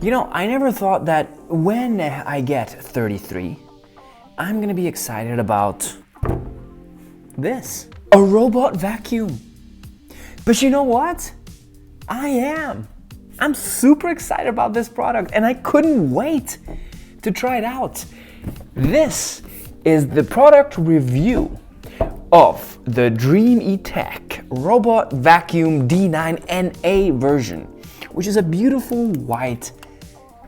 You know, I never thought that when I get 33, I'm gonna be excited about this. A robot vacuum. But you know what? I am. I'm super excited about this product and I couldn't wait to try it out. This is the product review of the DreamETech Robot Vacuum D9 NA version, which is a beautiful white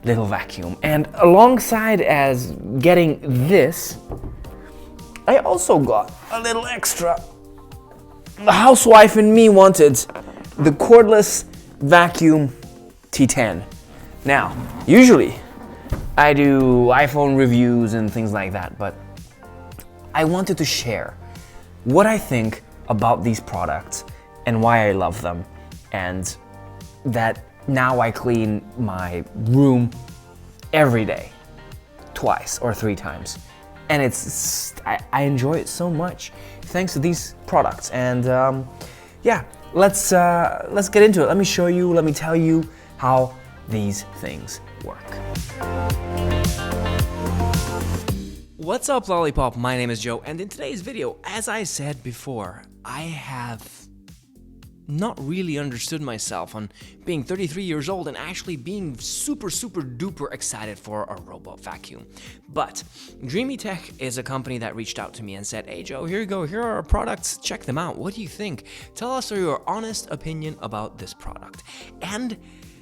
little vacuum. And alongside as getting this, I also got a little extra. The housewife in me wanted the cordless vacuum T10. Now, usually I do iPhone reviews and things like that, but I wanted to share what I think about these products and why I love them, and that now I clean my room every day, twice or 3 times. And I enjoy it so much thanks to these products. And yeah, let's get into it. Let me show you, let me tell you how these things work. What's up, Lollipop? My name is Joe, and in today's video, as I said before, I have not really understood myself on being 33 years old and actually being super duper excited for a robot vacuum. But DreamETech is a company that reached out to me and said, hey Joe, here you go, here are our products, check them out, what do you think? Tell us your honest opinion about this product. And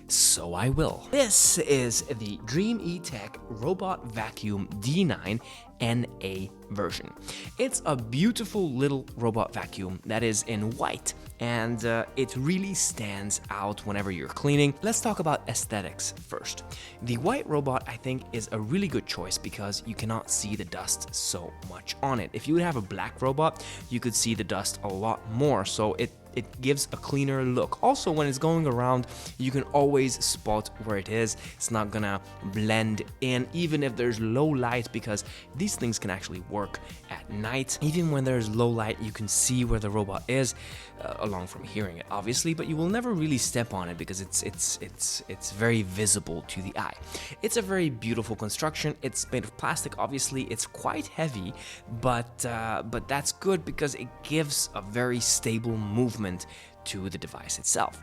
so I will. This is the DreamETech Robot Vacuum D9 NA version. It's a beautiful little robot vacuum that is in white, and it really stands out whenever you're cleaning. Let's talk about aesthetics first. The white robot, I think, is a really good choice because you cannot see the dust so much on it. If you would have a black robot, you could see the dust a lot more, so it gives a cleaner look. Also, when it's going around, you can always spot where it is. It's not gonna blend in, even if there's low light, because these things can actually work at night. Even when there's low light, you can see where the robot is, along from hearing it, obviously, but you will never really step on it because it's very visible to the eye. It's a very beautiful construction. It's made of plastic, obviously. It's quite heavy, but that's good because it gives a very stable movement to the device itself.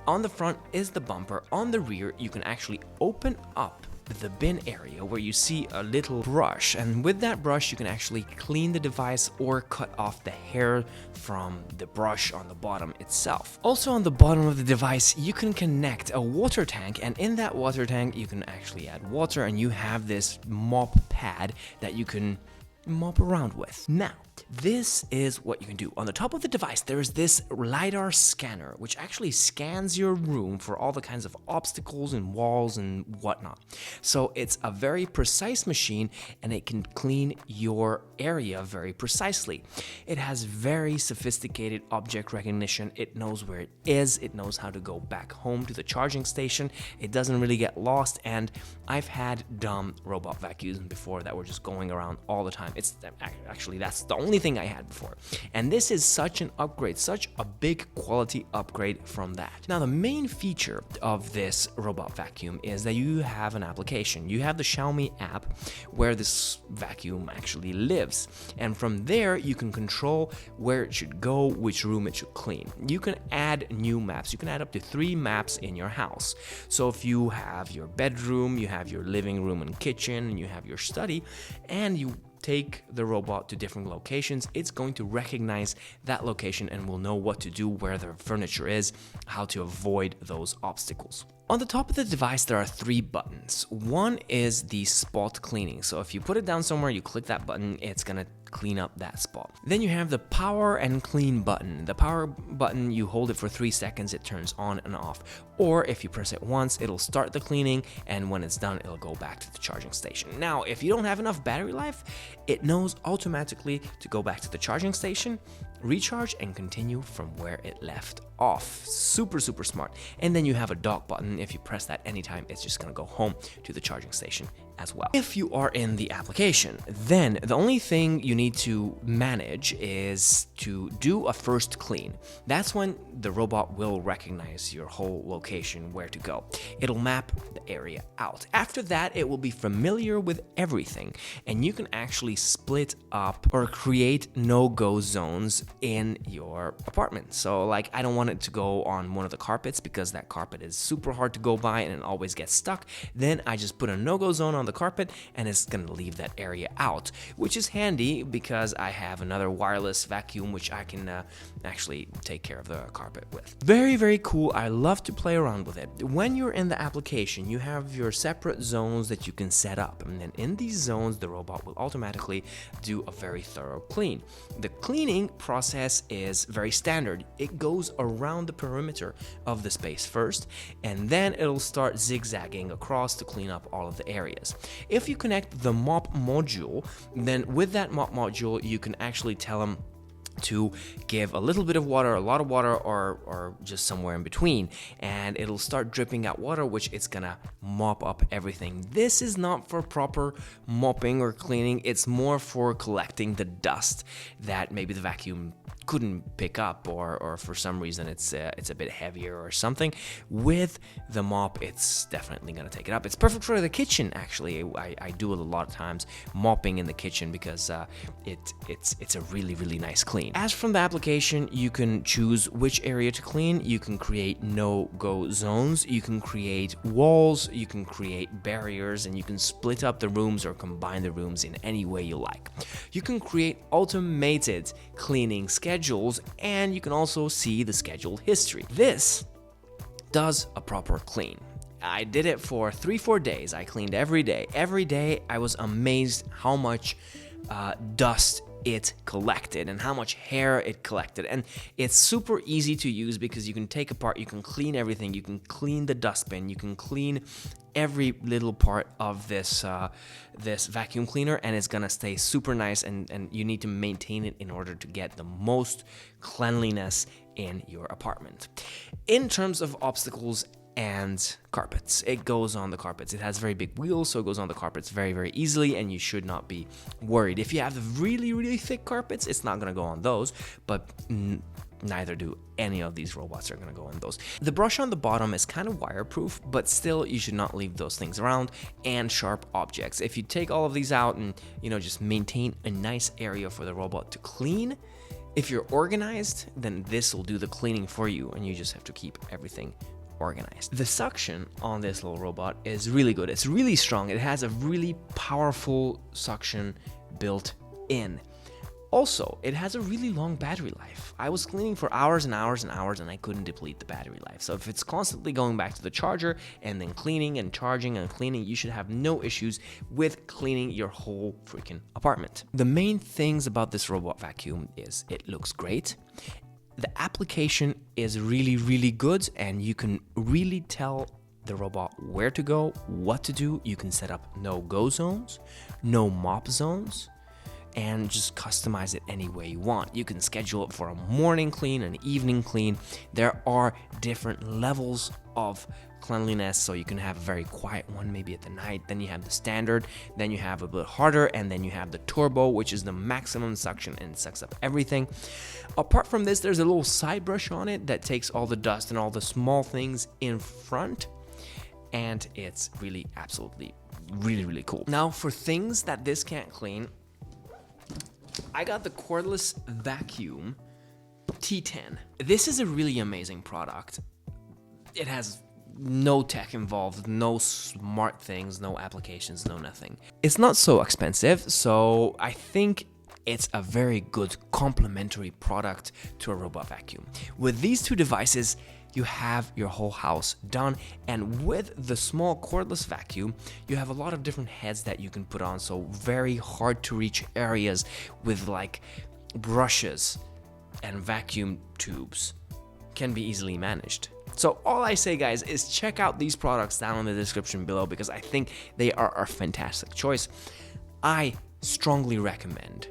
On the front is the bumper. On the rear, you can actually open up the bin area where you see a little brush, and with that brush you can actually clean the device or cut off the hair from the brush on the bottom itself. Also, on the bottom of the device you can connect a water tank, and in that water tank you can actually add water, and you have this mop pad that you can mop around with. Now, this is what you can do. On the top of the device, there is this LiDAR scanner, which actually scans your room for all the kinds of obstacles and walls and whatnot. So it's a very precise machine, and it can clean your area very precisely. It has very sophisticated object recognition. It knows where it is. It knows how to go back home to the charging station. It doesn't really get lost, and I've had dumb robot vacuums before that were just going around all the time. It's actually, that's the only thing I had before, and this is such an upgrade, such a big quality upgrade from that. Now, the main feature of this robot vacuum is that you have an application. You have the Xiaomi app where this vacuum actually lives, and from there you can control where it should go, which room it should clean. You can add new maps. You can add up to 3 maps in your house. So if you have your bedroom, you have your living room and kitchen, and you have your study, and you take the robot to different locations, it's going to recognize that location and will know what to do, where the furniture is, how to avoid those obstacles. On the top of the device, there are 3 buttons. One is the spot cleaning. So if you put it down somewhere, you click that button, it's gonna clean up that spot. Then you have the power and clean button. The power button, you hold it for 3 seconds, it turns on and off. Or if you press it once, it'll start the cleaning, and when it's done, it'll go back to the charging station. Now, if you don't have enough battery life, it knows automatically to go back to the charging station, recharge and continue from where it left off. Super smart. And then you have a dock button. If you press that anytime, it's just gonna go home to the charging station as well. If you are in the application, then the only thing you need to manage is to do a first clean. That's when the robot will recognize your whole location, where to go. It'll map the area out. After that, it will be familiar with everything, and you can actually split up or create no-go zones in your apartment. So like, I don't want it to go on one of the carpets because that carpet is super hard to go by and it always gets stuck. Then I just put a no-go zone on the carpet and it's gonna leave that area out, which is handy because I have another wireless vacuum which I can actually take care of the carpet with. Very cool. I love to play around with it. When you're in the application, you have your separate zones that you can set up, and then in these zones the robot will automatically do a very thorough clean. The cleaning process is very standard. It goes around the perimeter of the space first, and then it'll start zigzagging across to clean up all of the areas. If you connect the mop module, then with that mop module you can actually tell them to give a little bit of water, a lot of water, or just somewhere in between, and it'll start dripping out water, which it's gonna mop up everything. This is not for proper mopping or cleaning, it's more for collecting the dust that maybe the vacuum couldn't pick up, or for some reason it's a bit heavier or something. With the mop, it's definitely gonna take it up. It's perfect for the kitchen, actually. I do it a lot of times, mopping in the kitchen, because it's a really nice clean. As from the application, you can choose which area to clean. You can create no-go zones, you can create walls, you can create barriers, and you can split up the rooms or combine the rooms in any way you like. You can create automated cleaning schedules, and you can also see the scheduled history. This does a proper clean. I did it for 3-4 days. I cleaned every day. Every day I was amazed how much dust it collected and how much hair it collected. And it's super easy to use because you can take apart, you can clean everything, you can clean the dustbin, you can clean every little part of this this vacuum cleaner, and it's gonna stay super nice, and you need to maintain it in order to get the most cleanliness in your apartment. In terms of obstacles and carpets, it goes on the carpets. It has very big wheels, so it goes on the carpets very easily, and you should not be worried. If you have really thick carpets, it's not gonna go on those, but neither do any of these robots are gonna go on those. The brush on the bottom is kind of wireproof, but still you should not leave those things around, and sharp objects. If you take all of these out and, you know, just maintain a nice area for the robot to clean, if you're organized, then this will do the cleaning for you, and you just have to keep everything organized. The suction on this little robot is really good. It's really strong. It has a really powerful suction built in. Also, it has a really long battery life. I was cleaning for hours and hours and I couldn't deplete the battery life. So if it's constantly going back to the charger and then cleaning and charging and cleaning, you should have no issues with cleaning your whole freaking apartment. The main things about this robot vacuum is it looks great. The application is really good, and you can really tell the robot where to go, what to do. You can set up no-go zones, no mop zones, and just customize it any way you want. You can schedule it for a morning clean, an evening clean. There are different levels of cleanliness, so you can have a very quiet one maybe at the night, then you have the standard, then you have a bit harder, and then you have the turbo, which is the maximum suction and sucks up everything. Apart from this, there's a little side brush on it that takes all the dust and all the small things in front, and it's really absolutely really cool. Now, for things that this can't clean, I got the cordless vacuum T10. This is a really amazing product. It has no tech involved, no smart things, no applications, no nothing. It's not so expensive, so I think it's a very good complementary product to a robot vacuum. With these two devices, you have your whole house done, and with the small cordless vacuum, you have a lot of different heads that you can put on, so very hard to reach areas with like brushes and vacuum tubes can be easily managed. So all I say, guys, is check out these products down in the description below, because I think they are a fantastic choice. I strongly recommend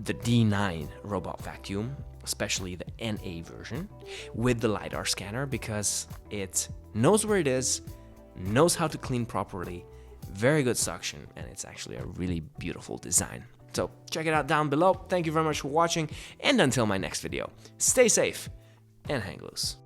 the D9 robot vacuum especially the NA version, with the LiDAR scanner because it knows where it is, knows how to clean properly, very good suction, and it's actually a really beautiful design. So check it out down below. Thank you very much for watching, and until my next video, stay safe and hang loose.